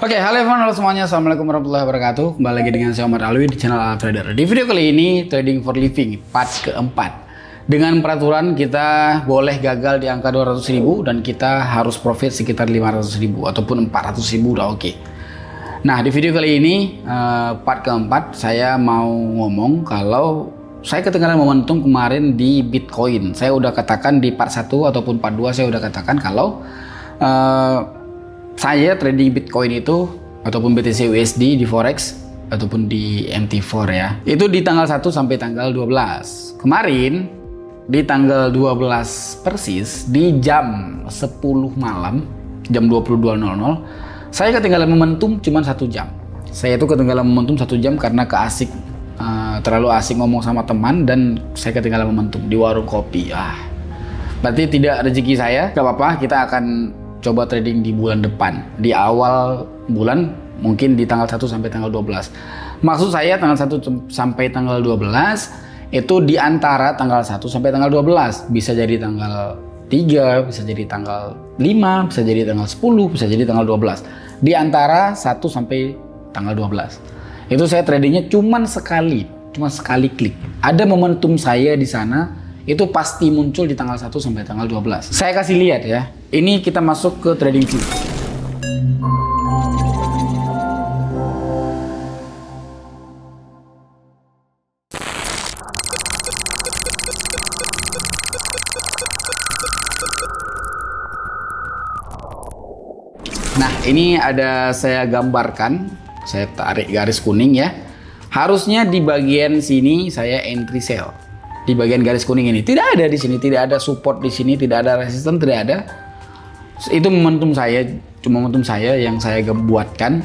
Oke, halo everyone, halo semuanya. Assalamualaikum warahmatullahi wabarakatuh. Kembali lagi dengan saya Omar Alwi di channel Al Trader. Di video kali ini, Trading for Living part keempat. Dengan peraturan kita boleh gagal di angka 200.000 dan kita harus profit sekitar 500.000 ataupun 400.000 udah oke. Nah, di video kali ini, part keempat, saya mau ngomong kalau saya ketinggalan momentum kemarin di Bitcoin. Saya udah katakan di part 1 ataupun part 2 saya udah katakan kalau saya trading Bitcoin itu ataupun BTC USD di Forex ataupun di MT4 ya. Itu di tanggal 1 sampai tanggal 12. Kemarin di tanggal 12 persis di jam 10 malam, jam 22.00, saya ketinggalan momentum cuma 1 jam. Saya itu ketinggalan momentum 1 jam karena terlalu asik ngomong sama teman dan saya ketinggalan momentum di warung kopi. Berarti tidak rezeki saya. Gak apa-apa, kita akan coba trading di bulan depan, di awal bulan, mungkin di tanggal 1 sampai tanggal 12. Maksud saya tanggal 1 sampai tanggal 12 itu di antara tanggal 1 sampai tanggal 12. Bisa jadi tanggal 3, bisa jadi tanggal 5, bisa jadi tanggal 10, bisa jadi tanggal 12. Di antara 1 sampai tanggal 12. Itu saya tradingnya cuma sekali klik. Ada momentum saya di sana, itu pasti muncul di tanggal 1 sampai tanggal 12. Saya kasih lihat ya. Ini kita masuk ke trading view. Nah, ini ada saya gambarkan. Saya tarik garis kuning ya. Harusnya di bagian sini saya entry sell. Di bagian garis kuning ini tidak ada di sini, tidak ada support di sini, tidak ada resistance, tidak ada. Itu momentum saya, cuma momentum saya yang saya buatkan.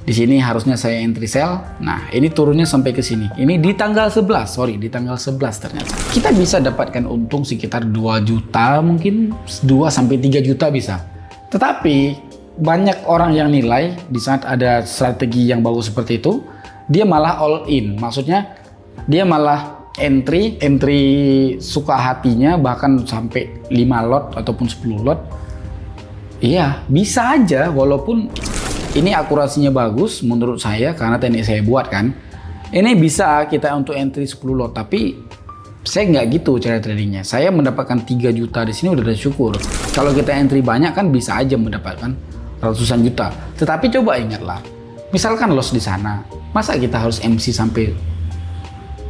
Di sini harusnya saya entry sell. Nah, ini turunnya sampai ke sini. Ini di tanggal 11, di tanggal 11 ternyata. Kita bisa dapatkan untung sekitar 2 juta, mungkin 2 sampai 3 juta bisa. Tetapi banyak orang yang nilai di saat ada strategi yang bagus seperti itu, dia malah all in. Maksudnya dia malah entry suka hatinya, bahkan sampai 5 lot ataupun 10 lot. Iya, bisa aja, walaupun ini akurasinya bagus menurut saya karena teknik saya buat kan. Ini bisa kita untuk entry 10 lot, tapi saya nggak gitu cara tradingnya. Saya mendapatkan 3 juta di sini udah syukur. Kalau kita entry banyak kan bisa aja mendapatkan ratusan juta. Tetapi coba ingatlah, misalkan loss di sana, masa kita harus MC sampai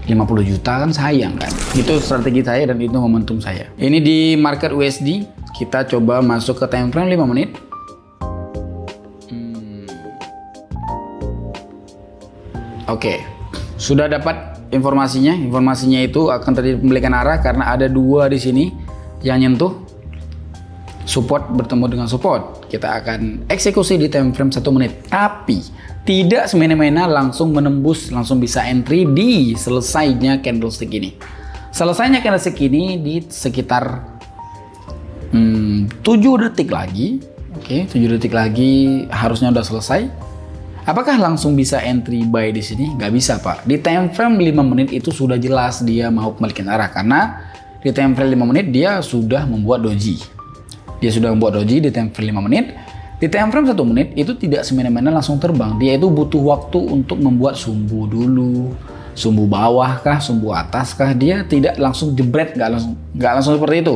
50 juta, kan sayang kan. Itu strategi saya dan itu momentum saya. Ini di market USD, kita coba masuk ke time frame 5 menit. Oke, sudah dapat informasinya. Informasinya itu akan terjadi pembalikan arah karena ada 2 di sini yang nyentuh support bertemu dengan support. Kita akan eksekusi di time frame 1 menit. Tapi tidak semena-mena langsung menembus, langsung bisa entry di selesainya candlestick ini. Selesainya candlestick ini di sekitar 7 detik lagi. Oke, 7 detik lagi harusnya udah selesai. Apakah langsung bisa entry buy di sini? Nggak bisa, Pak. Di time frame 5 menit itu sudah jelas dia mau kembalikan arah karena di time frame 5 menit dia sudah membuat doji. Dia sudah membuat doji di time frame 5 menit. Di time frame 1 menit itu tidak semena-mena langsung terbang. Dia itu butuh waktu untuk membuat sumbu dulu. Sumbu bawah kah, sumbu atas kah. Dia tidak langsung jebret, nggak langsung seperti itu.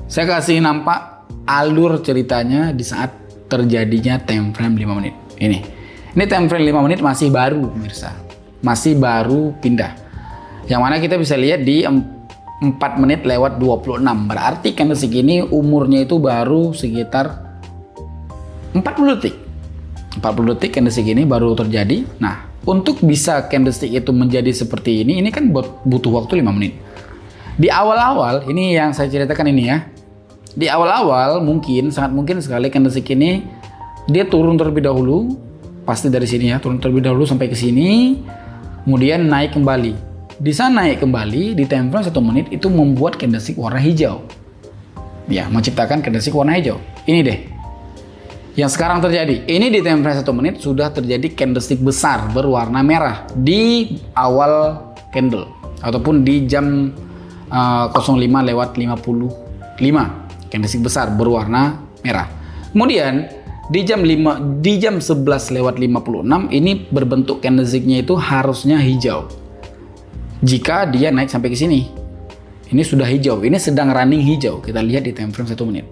Saya kasih nampak alur ceritanya di saat terjadinya time frame 5 menit. Ini time frame 5 menit masih baru pemirsa. Masih baru pindah. Yang mana kita bisa lihat di 4 menit lewat 26. Berarti candlestick ini umurnya itu baru sekitar 40 detik. 40 detik candlestick ini baru terjadi. Nah, untuk bisa candlestick itu menjadi seperti ini kan butuh waktu 5 menit. Di awal-awal, ini yang saya ceritakan ini ya. Di awal-awal sangat mungkin sekali candlestick ini dia turun terlebih dahulu. Pasti dari sini ya, turun terlebih dahulu sampai ke sini. Kemudian naik kembali. Di sana naik kembali di time frame 1 menit itu membuat candlestick warna hijau. Ya, menciptakan candlestick warna hijau. Ini deh. Yang sekarang terjadi. Ini di time frame 1 menit sudah terjadi candlestick besar berwarna merah di awal candle ataupun di jam 05 lewat 55. Candlestick besar berwarna merah. Kemudian di jam 11:56 ini berbentuk candlestick-nya itu harusnya hijau. Jika dia naik sampai ke sini. Ini sudah hijau, ini sedang running hijau. Kita lihat di time frame 1 menit.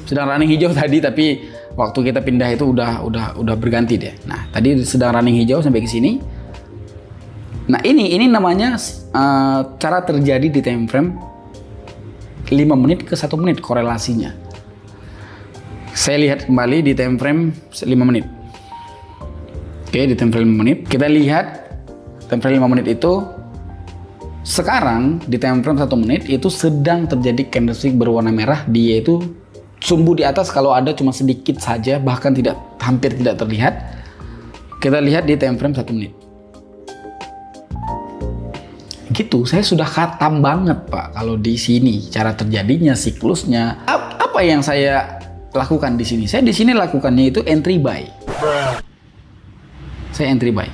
Sedang running hijau tadi, tapi waktu kita pindah itu udah berganti deh. Nah, tadi sedang running hijau sampai ke sini. Nah, ini namanya cara terjadi di time frame 5 menit ke 1 menit korelasinya. Saya lihat kembali di time frame 5 menit. Oke, di time frame 5 menit. Kita lihat time frame 5 menit itu sekarang di time frame 1 menit itu sedang terjadi candlestick berwarna merah. Dia itu sumbu di atas kalau ada cuma sedikit saja, bahkan hampir tidak terlihat. Kita lihat di time frame 1 menit. Gitu, saya sudah khatam banget Pak kalau di sini cara terjadinya, siklusnya. Apa yang saya lakukan di sini? Saya di sini lakukannya itu entry buy. Saya entry buy.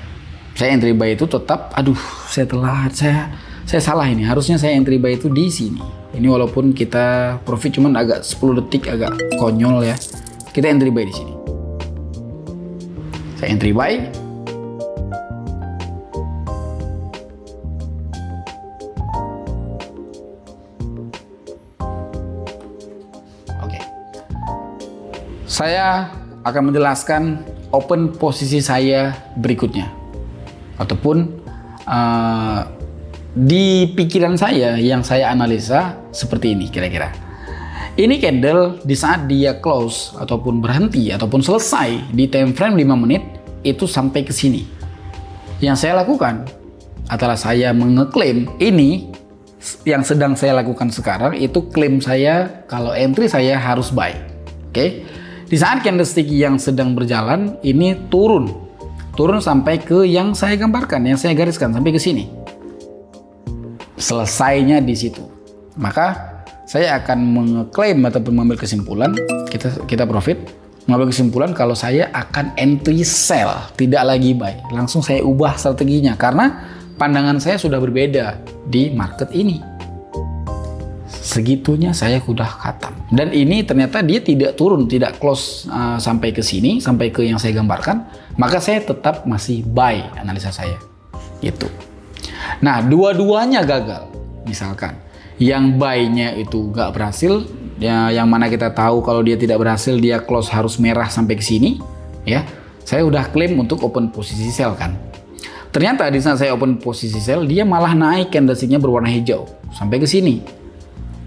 Saya entry buy itu tetap, saya telat, saya salah ini. Harusnya saya entry buy itu di sini. Ini walaupun kita profit cuman agak 10 detik, agak konyol ya. Kita entry buy di sini. Saya entry buy. Saya akan menjelaskan open posisi saya berikutnya, ataupun di pikiran saya yang saya analisa seperti ini kira-kira. Ini candle di saat dia close ataupun berhenti ataupun selesai di time frame 5 menit itu sampai ke sini. Yang saya lakukan adalah saya mengeklaim ini yang sedang saya lakukan sekarang itu klaim saya kalau entry saya harus buy. Oke. Di saat candlestick yang sedang berjalan ini turun sampai ke yang saya gambarkan, yang saya gariskan sampai ke sini. Selesainya di situ. Maka saya akan mengeklaim ataupun mengambil kesimpulan, kita profit, mengambil kesimpulan kalau saya akan entry sell, tidak lagi buy. Langsung saya ubah strateginya karena pandangan saya sudah berbeda di market ini. Segitunya saya sudah khatam. Dan ini ternyata dia tidak turun, tidak close sampai ke sini, sampai ke yang saya gambarkan. Maka saya tetap masih buy analisa saya. Gitu. Nah, dua-duanya gagal. Misalkan, yang buy-nya itu nggak berhasil, ya, yang mana kita tahu kalau dia tidak berhasil, dia close harus merah sampai ke sini. Ya, saya udah klaim untuk open posisi sell kan. Ternyata di saat saya open posisi sell, dia malah naik candlestick-nya berwarna hijau sampai ke sini.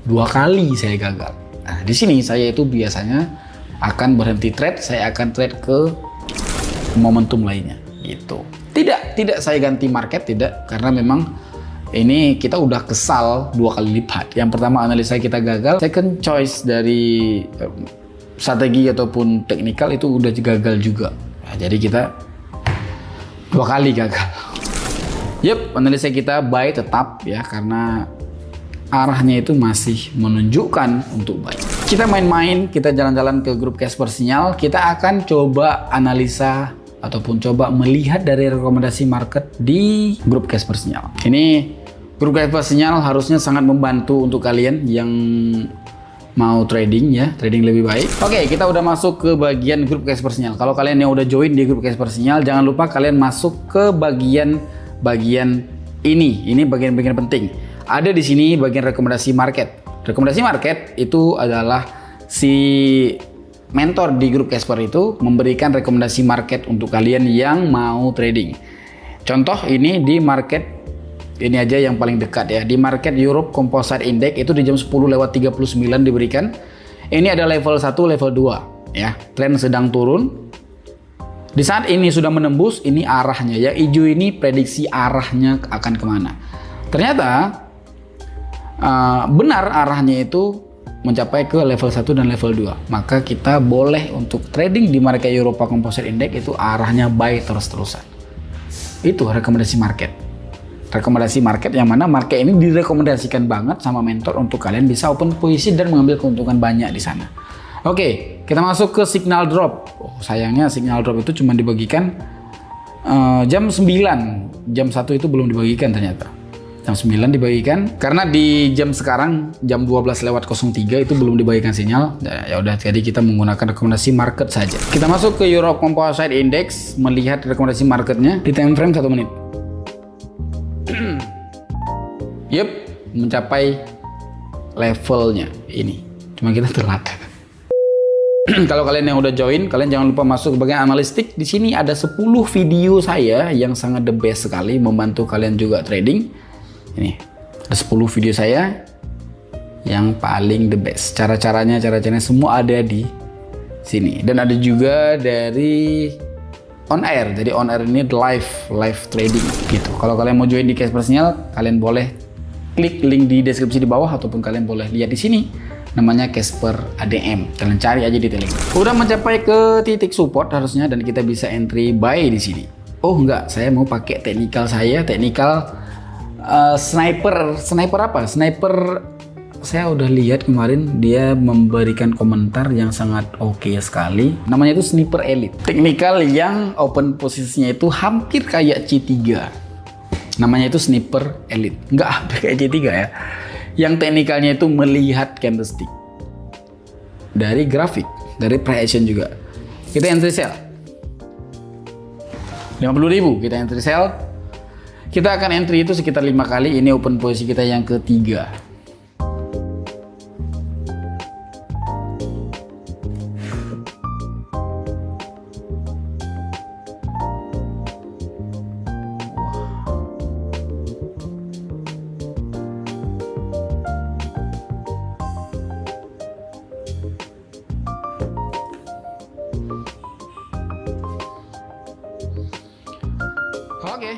2 kali saya gagal. Nah, di sini saya itu biasanya akan berhenti trade, saya akan trade ke momentum lainnya gitu. Tidak saya ganti market, tidak, karena memang ini kita udah kesal 2 kali lipat. Yang pertama analisa kita gagal, second choice dari strategi ataupun teknikal itu udah gagal juga. Nah, jadi kita 2 kali gagal. Analisa kita buy tetap ya, karena arahnya itu masih menunjukkan untuk buy. Kita main-main, kita jalan-jalan ke grup Casper Sinyal, kita akan coba analisa ataupun coba melihat dari rekomendasi market di grup Casper Sinyal. Ini grup Casper Sinyal harusnya sangat membantu untuk kalian yang mau trading ya, trading lebih baik. Oke, kita udah masuk ke bagian grup Casper Sinyal. Kalau kalian yang udah join di grup Casper Sinyal, jangan lupa kalian masuk ke bagian ini. Ini bagian-bagian penting. Ada di sini bagian rekomendasi market. Rekomendasi market itu adalah si mentor di grup Casper itu memberikan rekomendasi market untuk kalian yang mau trading. Contoh ini di market ini aja yang paling dekat ya. Di market Europe Composite Index itu di jam 10:39 diberikan. Ini ada level 1, level 2 ya. Tren sedang turun. Di saat ini sudah menembus, ini arahnya. Yang hijau ini prediksi arahnya akan kemana. Ternyata benar arahnya itu mencapai ke level 1 dan level 2. Maka kita boleh untuk trading di market Eropa Composite Index itu arahnya buy terus-terusan. Itu rekomendasi market. Rekomendasi market yang mana market ini direkomendasikan banget sama mentor untuk kalian bisa open posisi dan mengambil keuntungan banyak di sana. Oke, kita masuk ke signal drop. Sayangnya signal drop itu cuma dibagikan jam 9. Jam 1 itu belum dibagikan ternyata. Jam 9 dibagikan. Karena di jam sekarang jam 12:03 itu belum dibagikan sinyal. Ya udah, jadi kita menggunakan rekomendasi market saja. Kita masuk ke Europe Composite Index, melihat rekomendasi marketnya di time frame 1 menit. Yup, mencapai levelnya ini. Cuma kita telat. Kalau kalian yang udah join, kalian jangan lupa masuk ke bagian analistik. Di sini ada 10 video saya yang sangat the best sekali, membantu kalian juga trading. Ini ada 10 video saya yang paling the best. Cara-caranya semua ada di sini. Dan ada juga dari on air. Jadi on air ini live trading gitu. Kalau kalian mau join di Casper Sinyal, kalian boleh klik link di deskripsi di bawah, ataupun kalian boleh lihat di sini. Namanya Casper ADM. Kalian cari aja di link. Udah mencapai ke titik support harusnya, dan kita bisa entry buy di sini. Oh enggak, saya mau pakai teknikal saya, teknikal sniper apa? Sniper saya udah lihat kemarin, dia memberikan komentar yang sangat oke sekali. Namanya itu Sniper Elite. Teknikal yang open posisinya itu hampir kayak C3. Namanya itu Sniper Elite. Nggak hampir kayak C3 ya. Yang teknikalnya itu melihat candlestick. Dari grafik, dari price action juga. Kita entry sell. 50.000 kita entry sell. Kita akan entry itu sekitar 5 kali. Ini open posisi kita yang ketiga. Oke.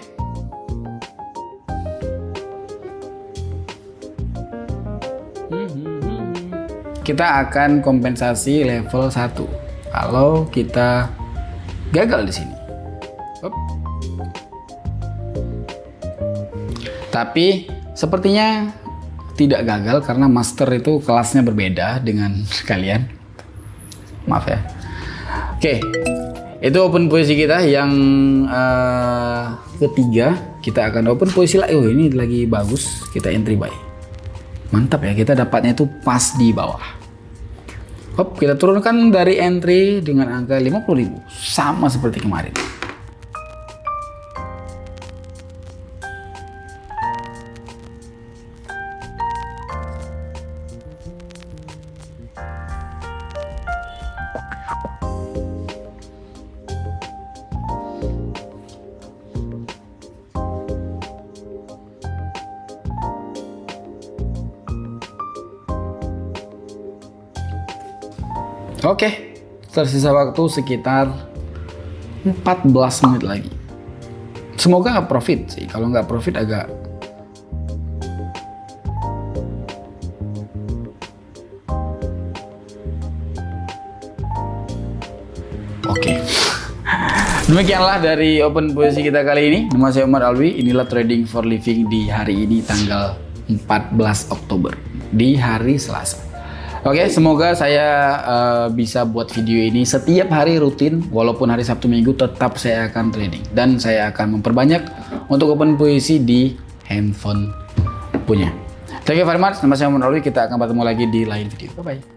Kita akan kompensasi level 1 kalau kita gagal di sini. Tapi sepertinya tidak gagal karena master itu kelasnya berbeda dengan kalian. Maaf ya. Oke. Itu open posisi kita yang ketiga. Kita akan open posisi lagi. Oh, ini lagi bagus. Kita entry buy. Mantap ya, kita dapatnya itu pas di bawah. Hop, kita turunkan dari entry dengan angka 50.000. Sama seperti kemarin. Oke, tersisa waktu sekitar 14 menit lagi. Semoga nggak profit sih. Kalau nggak profit agak oke. Demikianlah dari open posisi kita kali ini. Nama saya Umar Alwi. Inilah trading for living di hari ini tanggal 14 Oktober di hari Selasa. Oke, semoga saya bisa buat video ini setiap hari rutin, walaupun hari Sabtu Minggu tetap saya akan trading, dan saya akan memperbanyak untuk open posisi di handphone punya. Thank you very much. Nama saya Umar Alwi. Kita akan bertemu lagi di lain video. Bye bye.